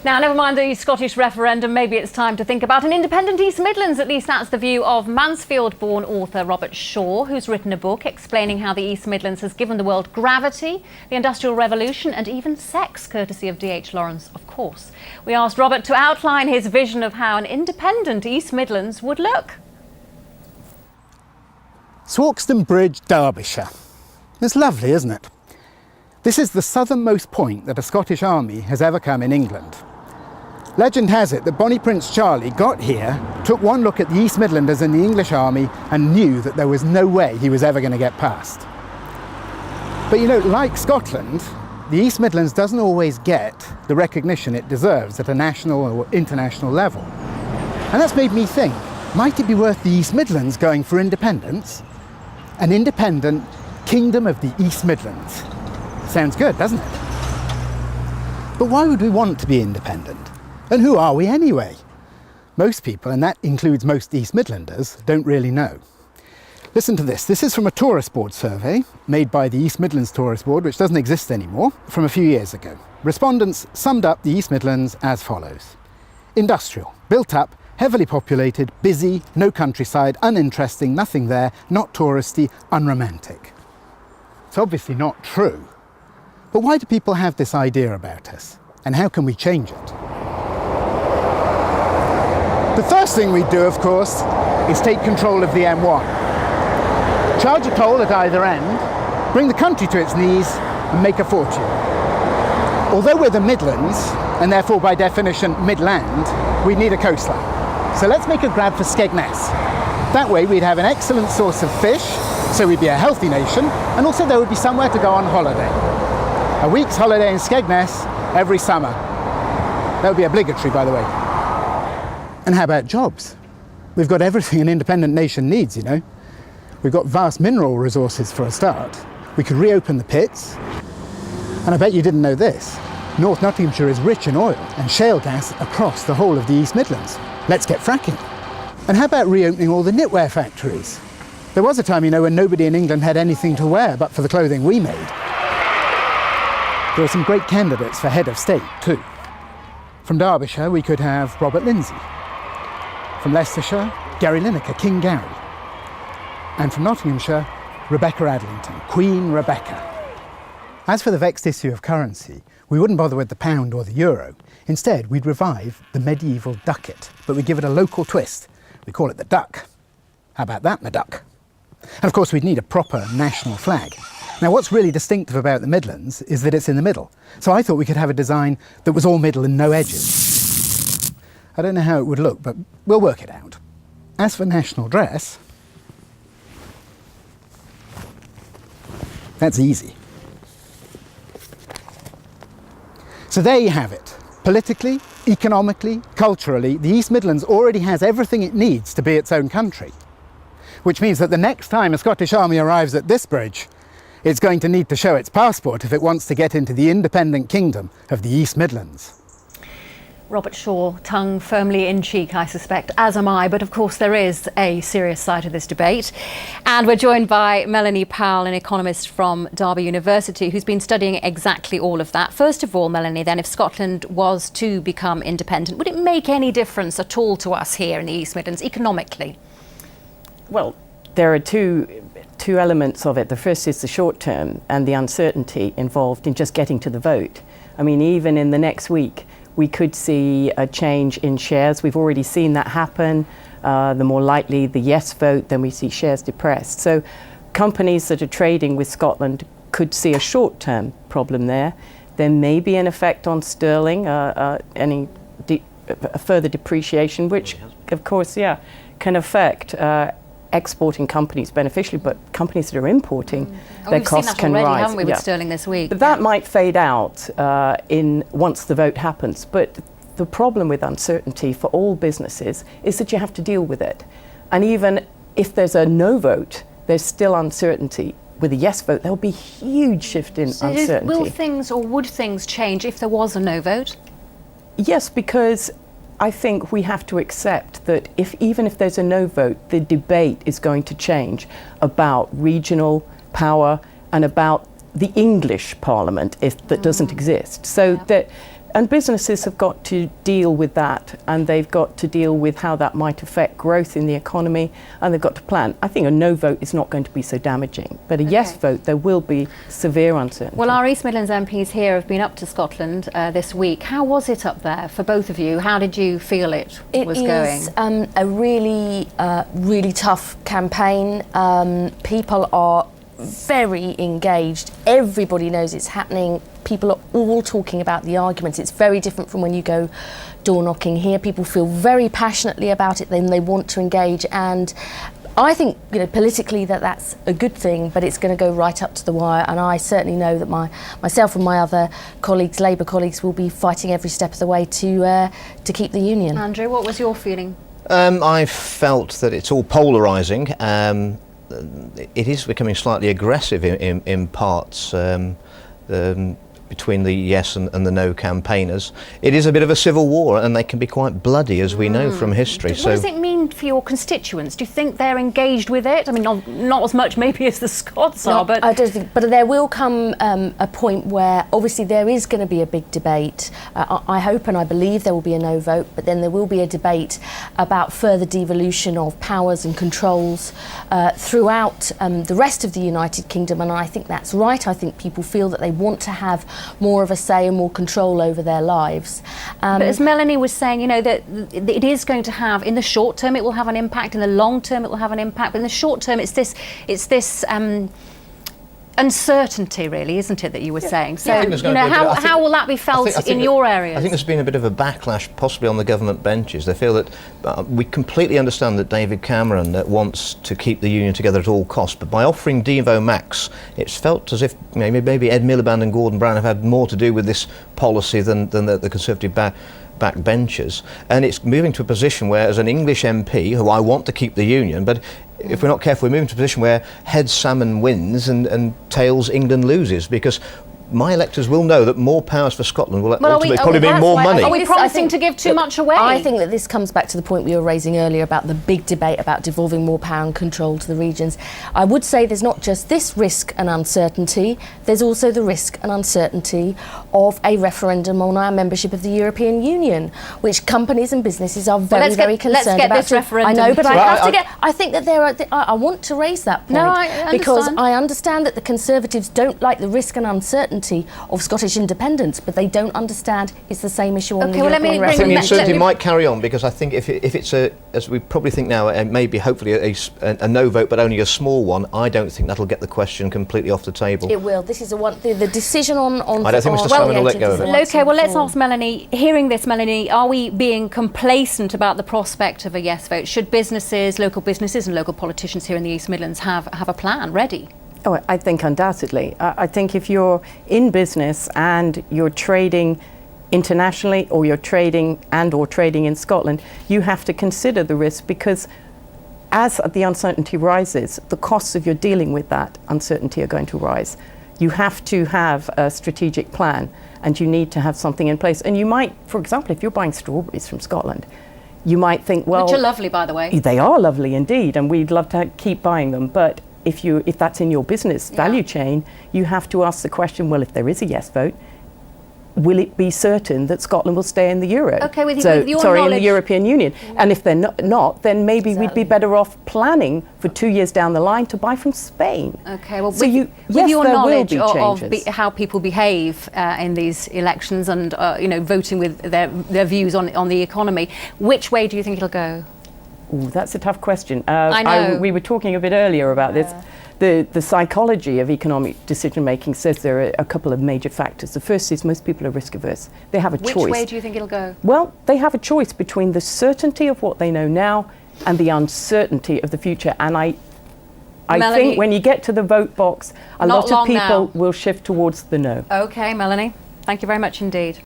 Now, never mind the Scottish referendum, maybe it's time to think about an independent East Midlands. At least that's the view of Mansfield-born author Robert Shaw, who's written a book explaining how the East Midlands has given the world gravity, the Industrial Revolution and even sex, courtesy of D.H. Lawrence, of course. We asked Robert to outline his vision of how an independent East Midlands would look. Swarkston Bridge, Derbyshire. It's lovely, isn't it? This is the southernmost point that a Scottish army has ever come in England. Legend has it that Bonnie Prince Charlie got here, took one look at the East Midlanders and the English army and knew that there was no way he was ever going to get past. But you know, like Scotland, the East Midlands doesn't always get the recognition it deserves at a national or international level. And that's made me think, might it be worth the East Midlands going for independence? An independent Kingdom of the East Midlands. Sounds good, doesn't it? But why would we want to be independent? And who are we anyway? Most people, and that includes most East Midlanders, don't really know. Listen to this. This is from a tourist board survey made by the East Midlands Tourist Board, which doesn't exist anymore, from a few years ago. Respondents summed up the East Midlands as follows. Industrial, built up, heavily populated, busy, no countryside, uninteresting, nothing there, not touristy, unromantic. It's obviously not true. But why do people have this idea about us? And how can we change it? The first thing we'd do, of course, is take control of the M1. Charge a toll at either end, bring the country to its knees and make a fortune. Although we're the Midlands, and therefore by definition midland, we need a coastline. So let's make a grab for Skegness. That way we'd have an excellent source of fish, so we'd be a healthy nation, and also there would be somewhere to go on holiday. A week's holiday in Skegness every summer. That would be obligatory, by the way. And how about jobs? We've got everything an independent nation needs, you know. We've got vast mineral resources for a start. We could reopen the pits. And I bet you didn't know this. North Nottinghamshire is rich in oil and shale gas across the whole of the East Midlands. Let's get fracking. And how about reopening all the knitwear factories? There was a time, you know, when nobody in England had anything to wear but for the clothing we made. There are some great candidates for head of state too. From Derbyshire we could have Robert Lindsay. From Leicestershire, Gary Lineker, King Gary. And from Nottinghamshire, Rebecca Adlington, Queen Rebecca. As for the vexed issue of currency, we wouldn't bother with the pound or the euro. Instead, we'd revive the medieval ducat, but we'd give it a local twist. We call it the duck. How about that, my duck? And of course, we'd need a proper national flag. Now, what's really distinctive about the Midlands is that it's in the middle. So I thought we could have a design that was all middle and no edges. I don't know how it would look, but we'll work it out. As for national dress, that's easy. So there you have it. Politically, economically, culturally, the East Midlands already has everything it needs to be its own country. Which means that the next time a Scottish army arrives at this bridge, it's going to need to show its passport if it wants to get into the independent kingdom of the East Midlands. Robert Shaw, tongue firmly in cheek, I suspect, as am I. But of course, there is a serious side to this debate. And we're joined by Melanie Powell, an economist from Derby University, who's been studying exactly all of that. First of all, Melanie, then, if Scotland was to become independent, would it make any difference at all to us here in the East Midlands, economically? Well, there are two elements of it. The first is the short term and the uncertainty involved in just getting to the vote. I mean, even in the next week, we could see a change in shares. We've already seen that happen. The more likely the yes vote, then we see shares depressed. So companies that are trading with Scotland could see a short-term problem there. There may be an effect on sterling, a further depreciation, which of course, can affect exporting companies beneficially, but companies that are importing, their costs can rise. We've seen that already, haven't we, with sterling this week? But that might fade out once the vote happens. But the problem with uncertainty for all businesses is that you have to deal with it. And even if there's a no vote, there's still uncertainty. With a yes vote, there'll be a huge shift in uncertainty. Would things change if there was a no vote? Yes, because I think we have to accept that even if there's a no vote, the debate is going to change about regional power and about the English Parliament that doesn't exist. So that And businesses have got to deal with that, and they've got to deal with how that might affect growth in the economy, and they've got to plan. I think a no vote is not going to be so damaging, but a yes vote, there will be severe uncertainty. Well, our East Midlands MPs here have been up to Scotland this week. How was it up there for both of you? How did you feel it was going? It is a really tough campaign. People are very engaged. Everybody knows it's happening. People are all talking about the arguments. It's very different from when you go door knocking here. People feel very passionately about it, then they want to engage, and I think, politically that's a good thing, but it's going to go right up to the wire, and I certainly know that myself and my other colleagues, Labour colleagues, will be fighting every step of the way to keep the union. Andrew, what was your feeling? I felt that it's all polarising. It is becoming slightly aggressive in parts between the yes and the no campaigners. It is a bit of a civil war, and they can be quite bloody, as we know from history. What does it mean for your constituents? Do you think they're engaged with it? I mean, not as much maybe as the Scots are, but... I don't think, but there will come a point where obviously there is going to be a big debate. I hope and I believe there will be a no vote, but then there will be a debate about further devolution of powers and controls throughout the rest of the United Kingdom, and I think that's right. I think people feel that they want to have more of a say and more control over their lives. But as Melanie was saying, that it is going to have, in the short term it will have an impact, in the long term it will have an impact, but in the short term it's this uncertainty, really, isn't it, that you were saying? So, how will that be felt in your areas? I think there's been a bit of a backlash, possibly on the government benches. They feel that we completely understand that David Cameron wants to keep the union together at all costs, but by offering Devo Max, it's felt as if maybe Ed Miliband and Gordon Brown have had more to do with this policy than the Conservative backbenchers, and it's moving to a position where, as an English MP, who I want to keep the union, but if we're not careful, we're moving to a position where heads salmon wins and tails England loses, because my electors will know that more powers for Scotland will ultimately probably mean more money. Are we promising to give too much away? I think that this comes back to the point we were raising earlier about the big debate about devolving more power and control to the regions. I would say there's not just this risk and uncertainty, there's also the risk and uncertainty of a referendum on our membership of the European Union, which companies and businesses are very concerned about. Let's get this referendum. I know, but I think that I want to raise that point. No, I understand. Because I understand that the Conservatives don't like the risk and uncertainty of Scottish independence, but they don't understand it's the same issue on the European referendum. I think the uncertainty might carry on, because I think if it's as we probably think now, maybe hopefully a no vote, but only a small one, I don't think that'll get the question completely off the table. It will. This is the decision on I don't think Mr. Salmon will let go of it. Okay, well, let's ask Melanie. Hearing this, Melanie, are we being complacent about the prospect of a yes vote? Should local businesses and local politicians here in the East Midlands have a plan ready? Oh, I think undoubtedly. I think if you're in business and you're trading internationally, or you're trading in Scotland, you have to consider the risk, because as the uncertainty rises, the costs of your dealing with that uncertainty are going to rise. You have to have a strategic plan, and you need to have something in place. And you might, for example, if you're buying strawberries from Scotland, you might think, well... Which are lovely, by the way. They are lovely indeed, and we'd love to keep buying them. But if that's in your business value chain, you have to ask the question, well, if there is a yes vote, will it be certain that Scotland will stay in the euro? Okay, with your knowledge. In the European Union. And if they're not, then maybe we'd be better off planning for 2 years down the line to buy from Spain. Okay, well, so with your knowledge of how people behave in these elections, and voting with their views on the economy, which way do you think it'll go? Ooh, that's a tough question. I know. We were talking a bit earlier about this. The psychology of economic decision making says there are a couple of major factors. The first is most people are risk averse. They have a choice. Which way do you think it'll go? Well, they have a choice between the certainty of what they know now and the uncertainty of the future. And I think when you get to the vote box, a lot of people will shift towards the no. Okay, Melanie, thank you very much indeed.